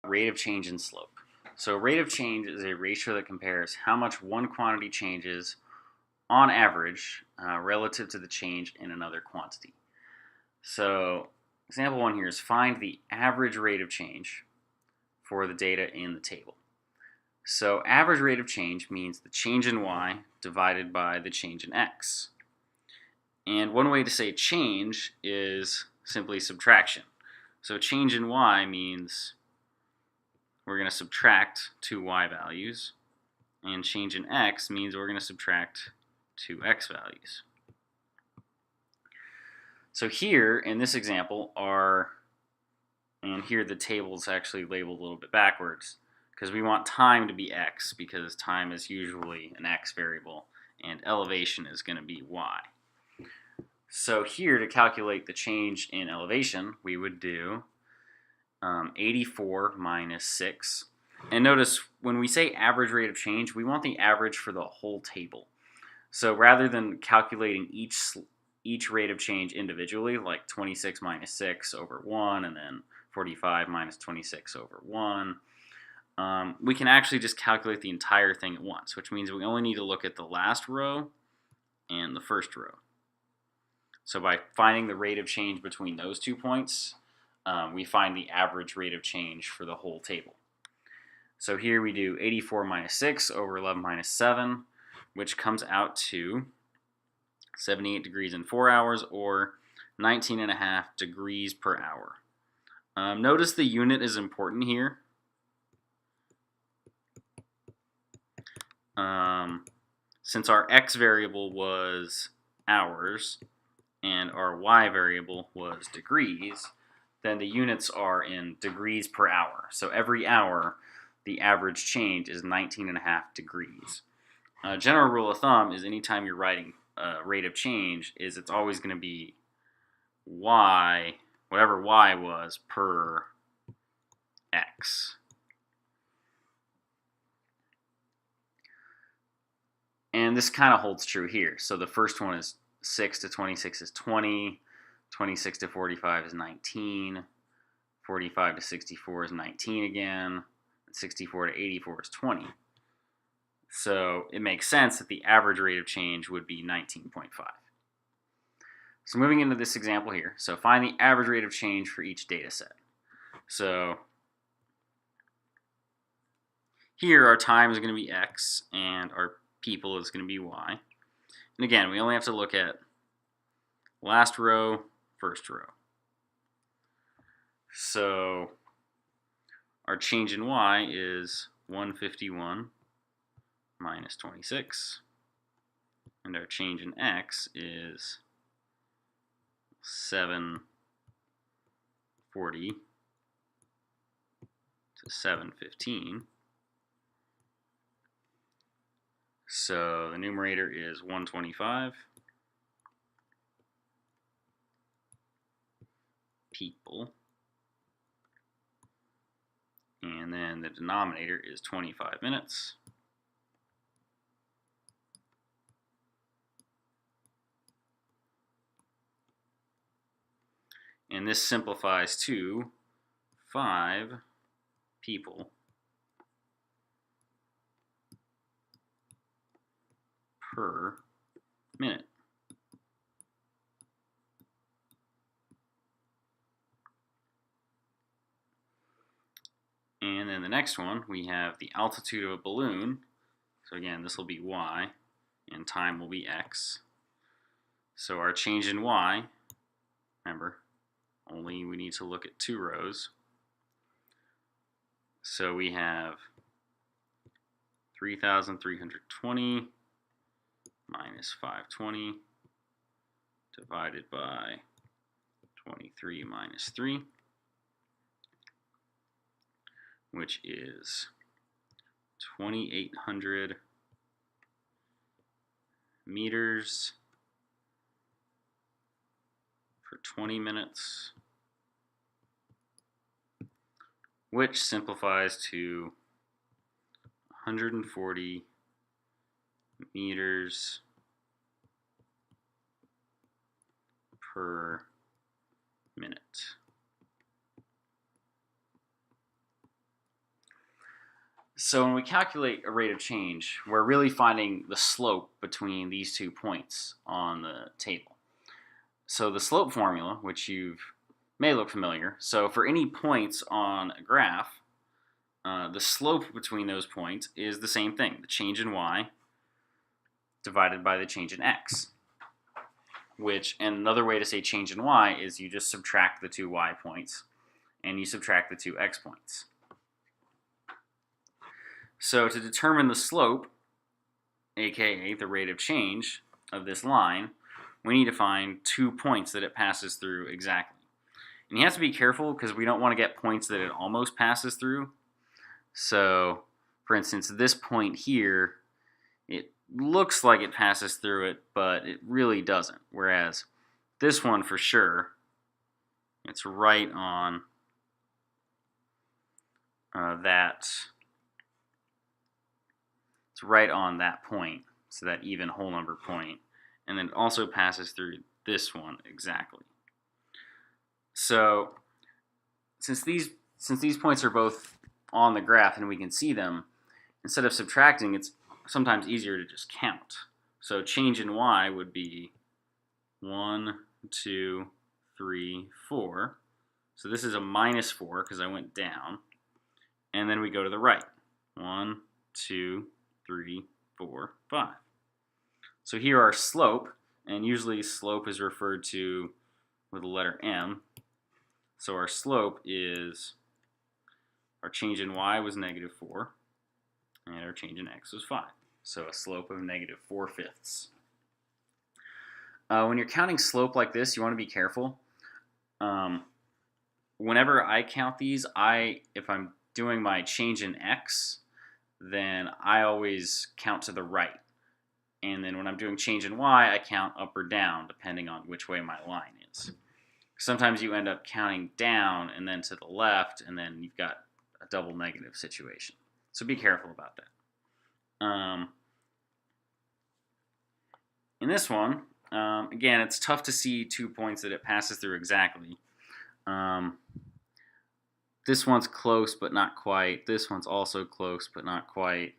Rate of change in slope. So rate of change is a ratio that compares how much one quantity changes on average relative to the change in another quantity. So example one here is find the average rate of change for the data in the table. So average rate of change means the change in y divided by the change in x. And one way to say change is simply subtraction. So change in y means we're going to subtract two y values, and change in x means we're going to subtract two x values. So here in this example and here the table's actually labeled a little bit backwards because we want time to be x because time is usually an x variable and elevation is going to be y. So here to calculate the change in elevation we would do 84 minus 6. And notice when we say average rate of change, we want the average for the whole table. So rather than calculating each rate of change individually, like 26 minus 6 over 1, and then 45 minus 26 over 1, we can actually just calculate the entire thing at once, which means we only need to look at the last row and the first row. So by finding the rate of change between those 2 points, we find the average rate of change for the whole table. So here we do 84 minus 6 over 11 minus 7, which comes out to 78 degrees in 4 hours, or 19.5 degrees per hour. Notice the unit is important here. Since our x variable was hours and our y variable was degrees, then the units are in degrees per hour. So every hour, the average change is 19.5 degrees. General rule of thumb is anytime you're writing rate of change is it's always going to be y, whatever y was, per x. And this kind of holds true here. So the first one is 6 to 26 is 20, 26 to 45 is 19, 45 to 64 is 19 again, 64 to 84 is 20. So it makes sense that the average rate of change would be 19.5. So moving into this example here, so find the average rate of change for each data set. So here our time is going to be x and our people is going to be y. And again, we only have to look at last row, first row. So our change in y is 151 minus 26, and our change in x is 740 to 715. So the numerator is 125 people, and then the denominator is 25 minutes. And this simplifies to 5 people per minute. And then the next one, we have the altitude of a balloon. So again, this will be y, and time will be x. So our change in y, remember, only we need to look at 2 rows. So we have 3,320 minus 520 divided by 23 minus 3, which is 2,800 meters for 20 minutes, which simplifies to 140 meters per minute. So when we calculate a rate of change, we're really finding the slope between these 2 points on the table. So the slope formula, which may look familiar, so for any points on a graph, the slope between those points is the same thing, the change in y divided by the change in x. And another way to say change in y is you just subtract the 2 y points and you subtract the 2 x points. So to determine the slope, aka the rate of change of this line, we need to find 2 points that it passes through exactly. And you have to be careful because we don't want to get points that it almost passes through. So, for instance, this point here, it looks like it passes through it, but it really doesn't. Whereas this one for sure, it's right on that. It's right on that point, so that even whole number point, and then it also passes through this one exactly. So since these points are both on the graph and we can see them, instead of subtracting, it's sometimes easier to just count. So change in y would be 1, 2, 3, 4. So this is a -4 because I went down. And then we go to the right. 1, 2, 3, 4, 5. So here our slope, and usually slope is referred to with the letter m. So our slope is, our change in y was -4, and our change in x was 5. So a slope of -4/5. When you're counting slope like this, you want to be careful. Whenever I count these, if I'm doing my change in x, then I always count to the right. And then when I'm doing change in y, I count up or down, depending on which way my line is. Sometimes you end up counting down and then to the left, and then you've got a double negative situation. So be careful about that. In this one, again, it's tough to see 2 points that it passes through exactly. This one's close, but not quite. This one's also close, but not quite.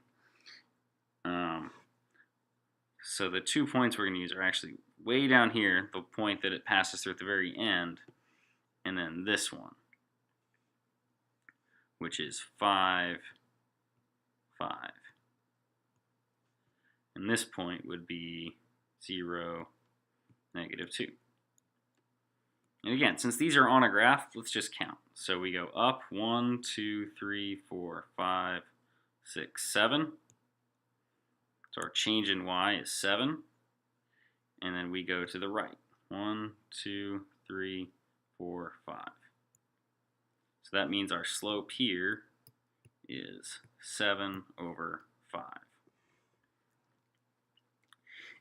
So the 2 points we're going to use are actually way down here, the point that it passes through at the very end, and then this one, which is 5, 5. And this point would be 0, -2. And again, since these are on a graph, let's just count. So we go up 1, 2, 3, 4, 5, 6, 7. So our change in y is 7. And then we go to the right. 1, 2, 3, 4, 5. So that means our slope here is 7/5.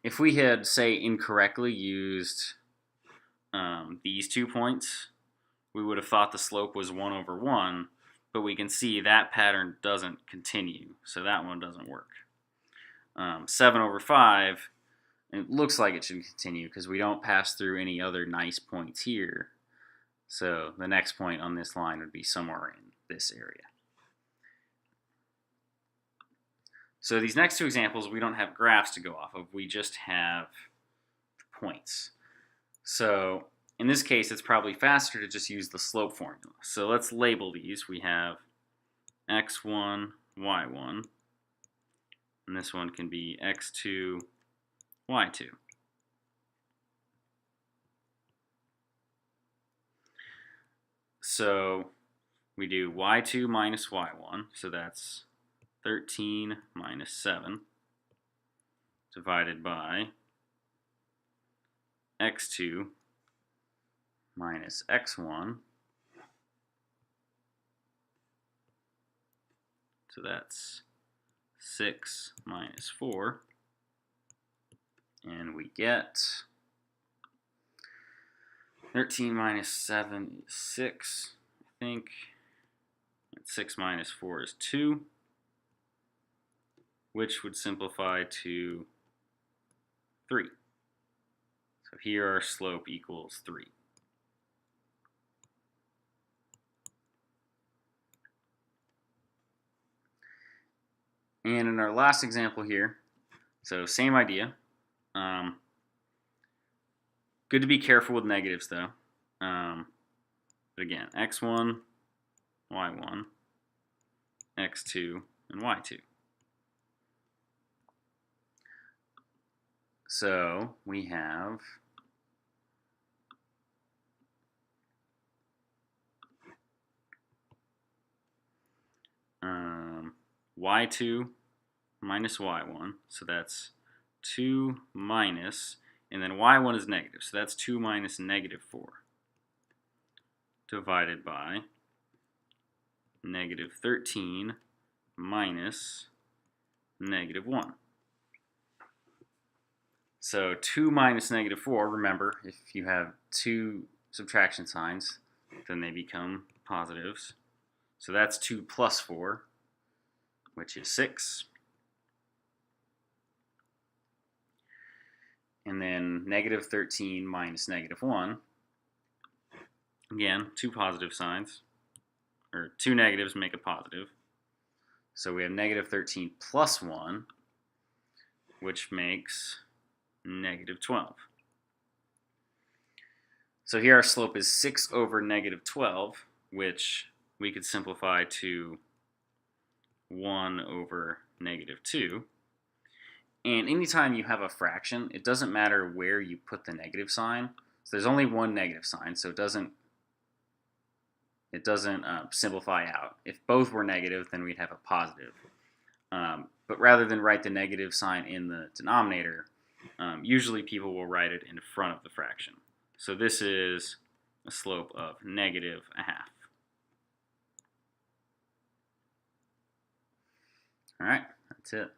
If we had, say, incorrectly used these 2 points, we would have thought the slope was 1/1, but we can see that pattern doesn't continue, so that one doesn't work. 7/5, it looks like it should continue because we don't pass through any other nice points here. So the next point on this line would be somewhere in this area. So these next 2 examples, we don't have graphs to go off of. We just have points. So in this case, it's probably faster to just use the slope formula. So let's label these. We have x1, y1. And this one can be x2, y2. So we do y2 minus y1. So that's 13 minus 7 divided by x2 minus x1. So that's 6 minus 4. And we get 13 minus 7 is 6, I think. And 6 minus 4 is 2, which would simplify to 3. So here our slope equals 3. And in our last example here, so same idea. Good to be careful with negatives though. But again, x1, y1, x2, and y2. So we have y2 minus y1, so that's 2 minus, and then y1 is negative, so that's 2 minus negative 4, divided by negative 13 minus negative 1. So 2 minus negative 4, remember, if you have two subtraction signs, then they become positives. So that's 2 plus 4, which is 6. And then negative 13 minus negative 1, again, two positive signs, or two negatives make a positive. So we have negative 13 plus 1, which makes negative 12. So here our slope is 6 over negative 12, which we could simplify to 1 over negative 2. And anytime you have a fraction, it doesn't matter where you put the negative sign. So there's only one negative sign, so it doesn't simplify out. If both were negative, then we'd have a positive. But rather than write the negative sign in the denominator, usually people will write it in front of the fraction. So this is a slope of negative a half. All right, that's it.